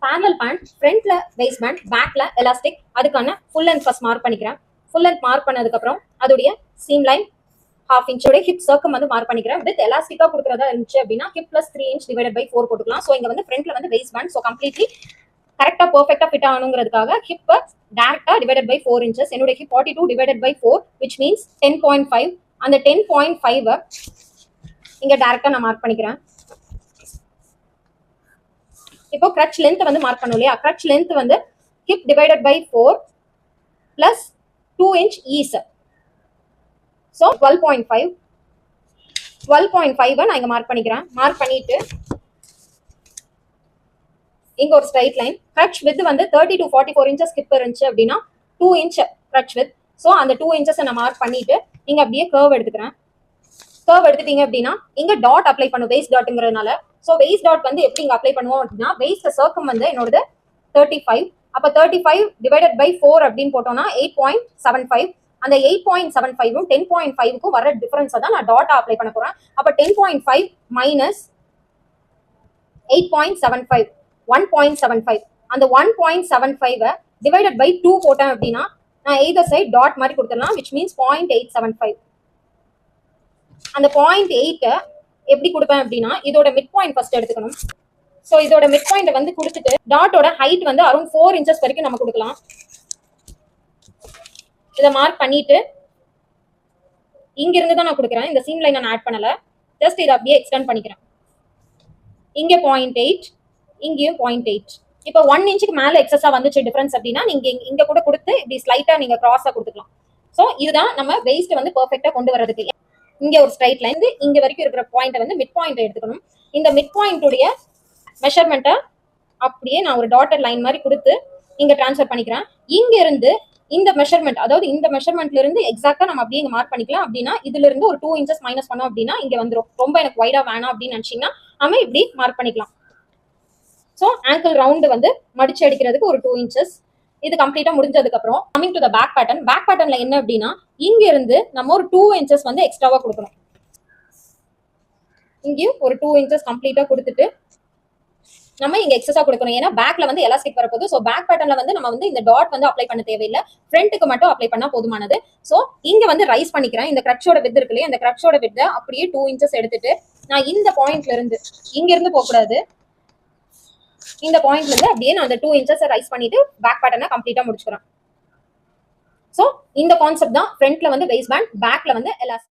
parallel pant, ஃப்ரண்ட்ல waist band, பேக்ல elastic. அதுக்கான ஃபுல் லென்த் ஃபர்ஸ்ட் மார்க் பண்ணிக்கிறேன். ஃபுல் லென்த் மார்க் பண்ணதுக்கு அப்புறம் அதோடைய சீம் லைன் half inch ஓட ஹிப் சர்க்கம் வந்து மார்க் பண்ணிக்கிறேன். வித் எலாஸ்டிக்கா கொடுக்கறதா இருந்துச்சு அப்படின்னா hip plus 3 inch divided by 4 போட்டுக்கலாம். ஸோ இங்க வந்து ஃப்ரண்ட்ல வந்து waist band, ஸோ கம்ப்ளீட்லி கரெக்டா பெர்ஃபெக்ட்டா ஃபிட் ஆகணுங்கிறதுக்காக ஹிப் டைரக்டா டிவைடட் பை 4 inches. என்னோட hip 42 divided by 4 which means 10.5. அந்த 10.5 இங்க டைரக்டா நான் மார்க் பண்ணிக்கிறேன். இப்போ crutch length வந்து மார்க் பண்ணோம் இல்லையா, crutch length வந்து hip divided by 4 plus 2 inch ease. So 12.5 நான் இங்க மார்க் பண்ணிக்கிறேன். மார்க் பண்ணிட்டு இங்க ஒரு ஸ்ட்ரைட் லைன். crutch width வந்து 30 to 44 inches hip இருந்துச்சு அப்படின்னா 2 inch crutch width. ஸோ அந்த 2 inches நான் மார்க் பண்ணிட்டு இங்க அப்படியே கர்வ் எடுத்துக்கிறேன். கர்வ் எடுத்துட்டீங்க அப்படின்னா இங்க டாட் அப்ளை பண்ணும் வேஸ்ட் டாட்ங்கிறதுனால. ஸோ வேஸ்ட் டாட் வந்து எப்படி இங்க அப்ளை பண்ணுவோம் அப்படின்னா வேஸ்ட் சர்க்கம் வந்து என்னோட 35. அப்ப 35 டிவைடட் பை 4 அப்படின்னு போட்டோம்னா 8.75. அந்த 8.75ம் 10.5க்கும் வர டிஃபரன்ஸ் தான் நான் டாட்டா அப்ளை பண்ண போறேன். அப்ப 10.5 மைனஸ் 8.75 1.75. அந்த 1.75 டிவைடட் பை 2 போட்டேன் அப்படின்னா நான் எய்தர் சைட் டாட் மாதிரி கொடுத்துடலாம், which means 0.875. அந்த 0.8 எப்படி கொடுப்பேன் அப்படின்னா இதோட மிட் பாயிண்ட் ஃபர்ஸ்ட் எடுத்துக்கணும். ஸோ இதோட மிட் பாயிண்ட் வந்து கொடுத்துட்டு டாட்டோட ஹைட் வந்து அரௌண்ட் 4 inches வரைக்கும் நம்ம கொடுக்கலாம். இதை மார்க் பண்ணிட்டு இங்க இருந்து தான் நான் கொடுக்குறேன். இந்த சீம் லைன் நான் ஆட் பண்ணல, ஜஸ்ட் இதை அப்படியே எக்ஸ்டெண்ட் பண்ணிக்கிறேன். இங்க 0.8, இங்கேயும் 0.8. இப்போ 1 inchக்கு மேல எக்ஸஸா வந்துச்சு டிஃபரன்ஸ் அப்படின்னா நீங்க இங்க கூட கொடுத்து இப்படி ஸ்லைட்டா நீங்க கிராஸா கொடுத்துக்கலாம். ஸோ இதுதான் நம்ம வெயிஸ்ட் வந்து பெர்ஃபெக்ட்டா கொண்டு வரதுக்கு. இங்க ஒரு ஸ்ட்ரைட் லைன் இங்க வரைக்கும் இருக்கிற பாயிண்ட் வந்து மிட் பாயிண்ட் எடுத்துக்கணும். இந்த மிட் பாயிண்ட் உடைய மெஷர்மெண்ட்டை அப்படியே நான் ஒரு டாட்டட் லைன் மாதிரி கொடுத்து இங்க டிரான்ஸ்ஃபர் பண்ணிக்கிறேன். இங்க இருந்து இந்த மெஷர்மெண்ட், அதாவது இந்த மெஷர்மெண்ட்ல இருந்து எக்ஸாக்டா நம்ம அப்படியே மார்க் பண்ணிக்கலாம். அப்படின்னா இதுல இருந்து ஒரு 2 inches மைனஸ் பண்ணோம் அப்படின்னா இங்க வந்துடும். ரொம்ப எனக்கு வைடா வேணாம் அப்படின்னு நினைச்சீங்கன்னா நம்ம இப்படி மார்க் பண்ணிக்கலாம். ஸோ ஆங்கிள் ரவுண்டு வந்து மடிச்சு அடிக்கிறதுக்கு ஒரு 2 inches. இது கம்ப்ளீட்டா முடிஞ்சதுக்கு அப்புறம் coming to the back pattern. Back பேட்டர்ன்ல என்ன அப்படின்னா இங்க இருந்து நம்ம ஒரு 2 inches வந்து எக்ஸ்ட்ராவா கொடுக்கணும். இங்கேயும் ஒரு 2 inches கம்ப்ளீட்டா கொடுத்துட்டு நம்ம இங்க எக்ஸஸா கொடுக்கணும். ஏன்னா பேக்ல வந்து எலாஸ்டிக் வரப்போகுது. ஸோ பேக் பேட்டர்ன்ல வந்து நம்ம வந்து இந்த டாட் வந்து அப்ளை பண்ண தேவையில்லை, ஃப்ரண்ட்டுக்கு மட்டும் அப்ளை பண்ணா போதுமானது. ஸோ இங்க வந்து ரைஸ் பண்ணிக்கிறேன். இந்த கிரட்சோட வித் இருக்கு இல்லையா, இந்த கிரட்சோட வித் அப்படியே 2 inches எடுத்துட்டு நான் இந்த பாயிண்ட்ல இருந்து இங்க இருந்து போக கூடாது, இந்த பாயிண்ட்ல இருந்து அப்படியே நான் அந்த 2 inches ரைஸ் பண்ணிட்டு பேக் பேட்டர்னை கம்ப்ளீட்டா முடிச்சுக்கிறேன். ஸோ இந்த கான்செப்ட் தான் ஃப்ரண்ட்ல வந்து வேஸ்ட் பேண்ட், பேக்ல வந்து எலாஸ்டிக்.